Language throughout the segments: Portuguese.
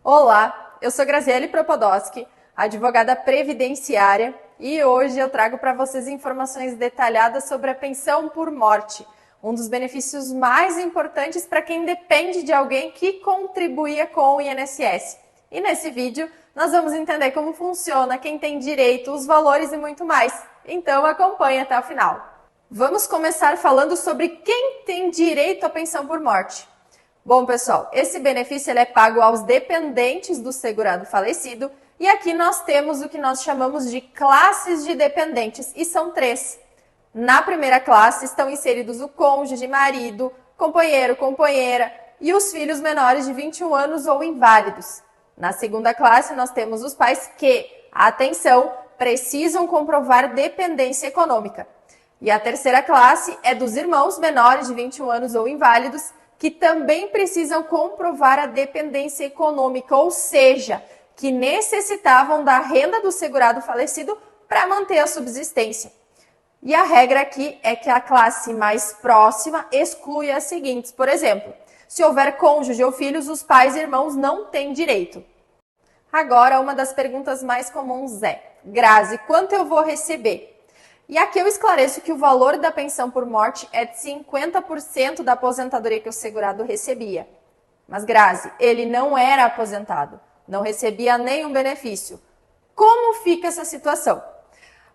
Olá, eu sou Graziele Propodowski, advogada previdenciária, e hoje eu trago para vocês informações detalhadas sobre a pensão por morte, um dos benefícios mais importantes para quem depende de alguém que contribuía com o INSS. E nesse vídeo nós vamos entender como funciona, quem tem direito, os valores e muito mais. Então acompanhe até o final. Vamos começar falando sobre quem tem direito à pensão por morte. Bom, pessoal, esse benefício ele é pago aos dependentes do segurado falecido e aqui nós temos o que nós chamamos de classes de dependentes e são 3. Na primeira classe estão inseridos o cônjuge, marido, companheiro, companheira e os filhos menores de 21 anos ou inválidos. Na segunda classe nós temos os pais que, atenção, precisam comprovar dependência econômica. E a terceira classe é dos irmãos menores de 21 anos ou inválidos que também precisam comprovar a dependência econômica, ou seja, que necessitavam da renda do segurado falecido para manter a subsistência. E a regra aqui é que a classe mais próxima exclui as seguintes. Por exemplo, se houver cônjuge ou filhos, os pais e irmãos não têm direito. Agora, uma das perguntas mais comuns é: Grazi, quanto eu vou receber? E aqui eu esclareço que o valor da pensão por morte é de 50% da aposentadoria que o segurado recebia. Mas, Grazi, ele não era aposentado, não recebia nenhum benefício. Como fica essa situação?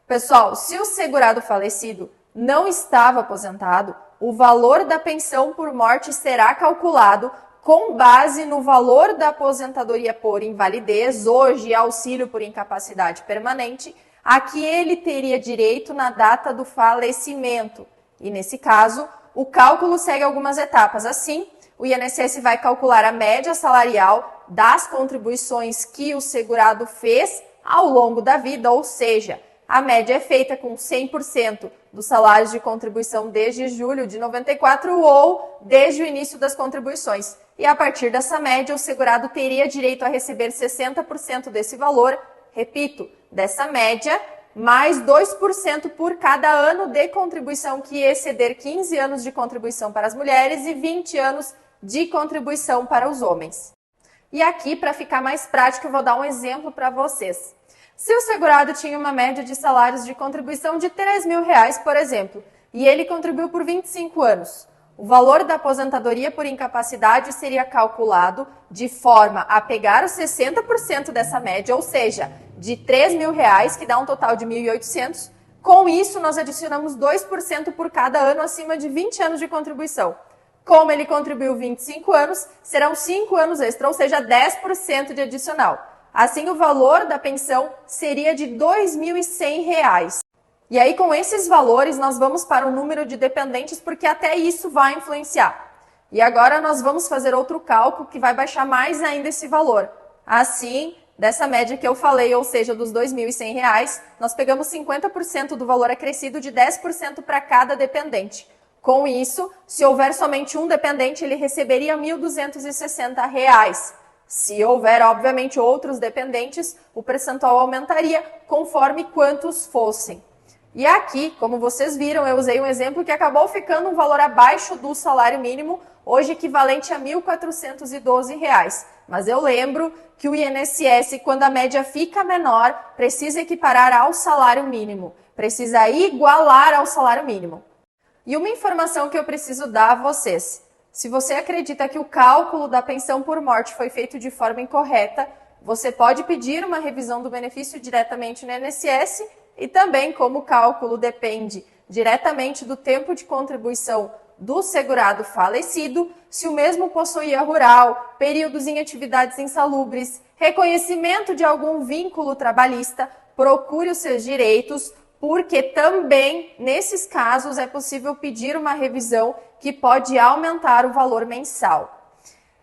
Pessoal, se o segurado falecido não estava aposentado, o valor da pensão por morte será calculado com base no valor da aposentadoria por invalidez, hoje auxílio por incapacidade permanente, a que ele teria direito na data do falecimento. E nesse caso, o cálculo segue algumas etapas. Assim, o INSS vai calcular a média salarial das contribuições que o segurado fez ao longo da vida, ou seja, a média é feita com 100% dos salários de contribuição desde julho de 94 ou desde o início das contribuições. E a partir dessa média, o segurado teria direito a receber 60% desse valor, repito, dessa média, mais 2% por cada ano de contribuição que exceder 15 anos de contribuição para as mulheres e 20 anos de contribuição para os homens. E aqui, para ficar mais prático, eu vou dar um exemplo para vocês. Se o segurado tinha uma média de salários de contribuição de R$3.000, por exemplo, e ele contribuiu por 25 anos, o valor da aposentadoria por incapacidade seria calculado de forma a pegar os 60% dessa média, ou seja, de R$3.000, que dá um total de 1.800. Com isso, nós adicionamos 2% por cada ano acima de 20 anos de contribuição. Como ele contribuiu 25 anos, serão 5 anos extra, ou seja, 10% de adicional. Assim, o valor da pensão seria de R$2.100. E aí, com esses valores, nós vamos para o número de dependentes, porque até isso vai influenciar. E agora nós vamos fazer outro cálculo que vai baixar mais ainda esse valor. Assim, dessa média que eu falei, ou seja, dos R$2.100, nós pegamos 50% do valor acrescido de 10% para cada dependente. Com isso, se houver somente um dependente, ele receberia R$1.260. Se houver, obviamente, outros dependentes, o percentual aumentaria conforme quantos fossem. E aqui, como vocês viram, eu usei um exemplo que acabou ficando um valor abaixo do salário mínimo, hoje equivalente a R$1.412. Mas eu lembro que o INSS, quando a média fica menor, precisa equiparar ao salário mínimo, precisa igualar ao salário mínimo. E uma informação que eu preciso dar a vocês: se você acredita que o cálculo da pensão por morte foi feito de forma incorreta, você pode pedir uma revisão do benefício diretamente no INSS. E também, como o cálculo depende diretamente do tempo de contribuição do segurado falecido, se o mesmo possuía rural, períodos em atividades insalubres, reconhecimento de algum vínculo trabalhista, procure os seus direitos, porque também, nesses casos, é possível pedir uma revisão que pode aumentar o valor mensal.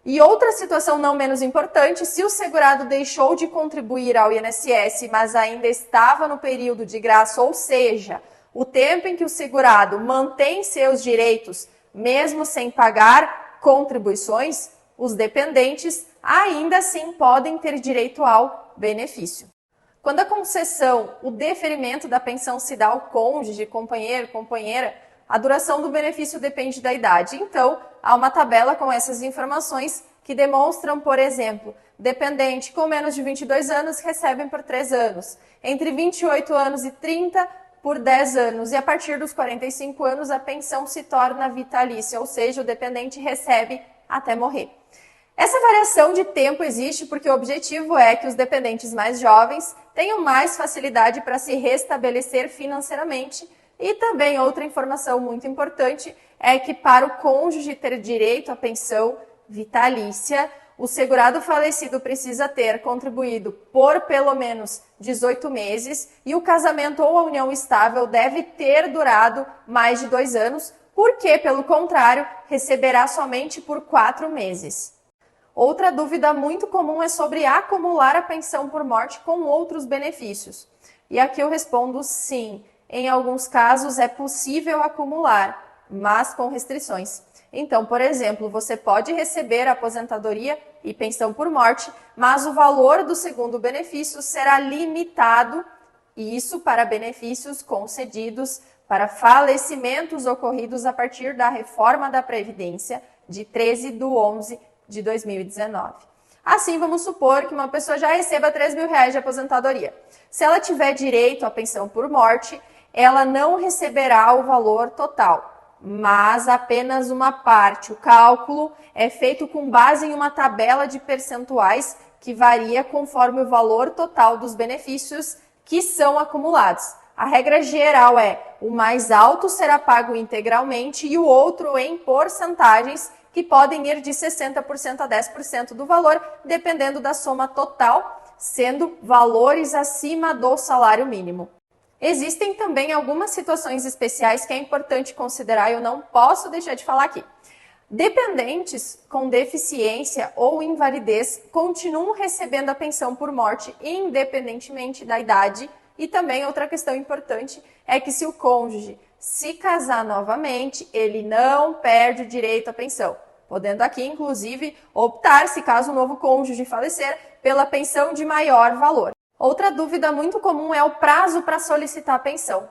E outra situação não menos importante: se o segurado deixou de contribuir ao INSS, mas ainda estava no período de graça, ou seja, o tempo em que o segurado mantém seus direitos, mesmo sem pagar contribuições, os dependentes ainda assim podem ter direito ao benefício. Quando a concessão, o deferimento da pensão se dá ao cônjuge, companheiro, companheira, a duração do benefício depende da idade. Então, há uma tabela com essas informações que demonstram, por exemplo, Dependente com menos de 22 anos recebem por 3 anos. Entre 28 anos e 30, por 10 anos. E a partir dos 45 anos, a pensão se torna vitalícia, ou seja, o dependente recebe até morrer. Essa variação de tempo existe porque o objetivo é que os dependentes mais jovens tenham mais facilidade para se restabelecer financeiramente. E também outra informação muito importante é que para o cônjuge ter direito à pensão vitalícia, o segurado falecido precisa ter contribuído por pelo menos 18 meses e o casamento ou a união estável deve ter durado mais de 2 anos, porque, pelo contrário, receberá somente por 4 meses. Outra dúvida muito comum é sobre acumular a pensão por morte com outros benefícios. E aqui eu respondo sim. Em alguns casos é possível acumular, mas com restrições. Então, por exemplo, você pode receber aposentadoria e pensão por morte, mas o valor do segundo benefício será limitado, e isso para benefícios concedidos para falecimentos ocorridos a partir da reforma da Previdência de 13/11 de 2019. Assim, vamos supor que uma pessoa já receba R$3.000 de aposentadoria. Se ela tiver direito à pensão por morte, ela não receberá o valor total, mas apenas uma parte. O cálculo é feito com base em uma tabela de percentuais que varia conforme o valor total dos benefícios que são acumulados. A regra geral é: o mais alto será pago integralmente e o outro em porcentagens, que podem ir de 60% a 10% do valor, dependendo da soma total, sendo valores acima do salário mínimo. Existem também algumas situações especiais que é importante considerar e eu não posso deixar de falar aqui. Dependentes com deficiência ou invalidez continuam recebendo a pensão por morte independentemente da idade. E também outra questão importante é que se o cônjuge se casar novamente, ele não perde o direito à pensão, podendo aqui, inclusive, optar, se caso o novo cônjuge falecer, pela pensão de maior valor. Outra dúvida muito comum é o prazo para solicitar a pensão.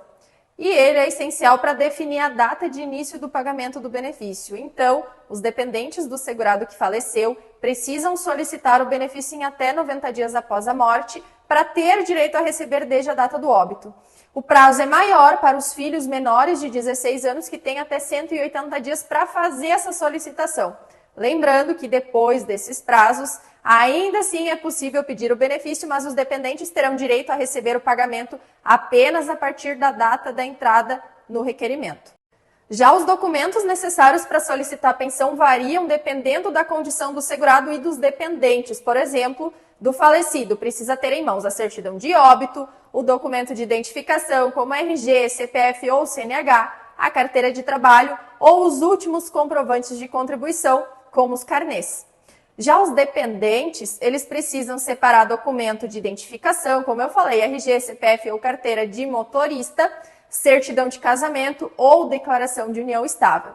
E ele é essencial para definir a data de início do pagamento do benefício. Então, os dependentes do segurado que faleceu precisam solicitar o benefício em até 90 dias após a morte para ter direito a receber desde a data do óbito. O prazo é maior para os filhos menores de 16 anos que têm até 180 dias para fazer essa solicitação. Lembrando que depois desses prazos, ainda assim é possível pedir o benefício, mas os dependentes terão direito a receber o pagamento apenas a partir da data da entrada no requerimento. Já os documentos necessários para solicitar a pensão variam dependendo da condição do segurado e dos dependentes. Por exemplo, do falecido precisa ter em mãos a certidão de óbito, o documento de identificação como RG, CPF ou CNH, a carteira de trabalho ou os últimos comprovantes de contribuição, como os carnês. Já os dependentes, eles precisam separar documento de identificação, como eu falei, RG, CPF ou carteira de motorista, certidão de casamento ou declaração de união estável.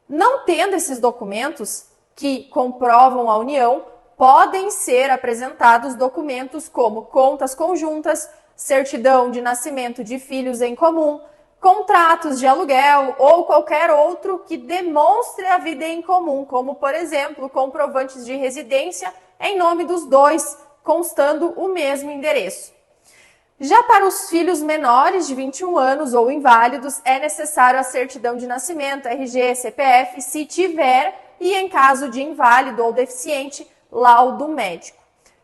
Não tendo esses documentos que comprovam a união, podem ser apresentados documentos como contas conjuntas, certidão de nascimento de filhos em comum, contratos de aluguel ou qualquer outro que demonstre a vida em comum, como, por exemplo, comprovantes de residência em nome dos dois, constando o mesmo endereço. Já para os filhos menores de 21 anos ou inválidos, é necessário a certidão de nascimento, RG, CPF, se tiver, e em caso de inválido ou deficiente, laudo médico.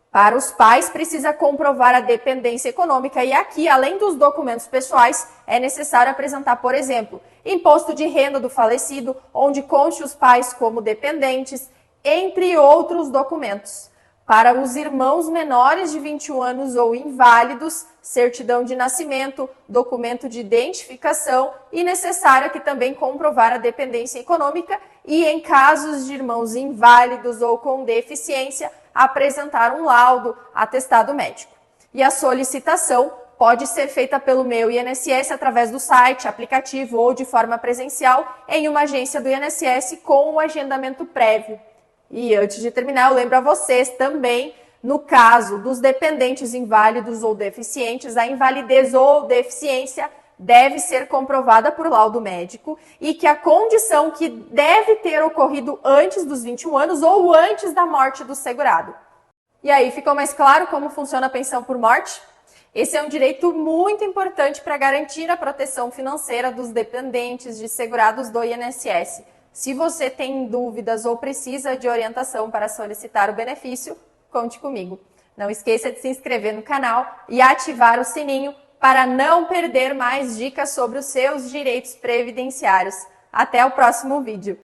Para os pais, precisa comprovar a dependência econômica e aqui, além dos documentos pessoais, é necessário apresentar, por exemplo, imposto de renda do falecido, onde conste os pais como dependentes, entre outros documentos. Para os irmãos menores de 21 anos ou inválidos, certidão de nascimento, documento de identificação e necessário aqui também comprovar a dependência econômica e, em casos de irmãos inválidos ou com deficiência, apresentar um laudo, atestado médico. E a solicitação pode ser feita pelo meu INSS através do site, aplicativo ou de forma presencial em uma agência do INSS com o agendamento prévio. E antes de terminar, eu lembro a vocês também, no caso dos dependentes inválidos ou deficientes, a invalidez ou deficiência deve ser comprovada por laudo médico e que a condição que deve ter ocorrido antes dos 21 anos ou antes da morte do segurado. E aí, ficou mais claro como funciona a pensão por morte? Esse é um direito muito importante para garantir a proteção financeira dos dependentes de segurados do INSS. Se você tem dúvidas ou precisa de orientação para solicitar o benefício, conte comigo. Não esqueça de se inscrever no canal e ativar o sininho para não perder mais dicas sobre os seus direitos previdenciários. Até o próximo vídeo!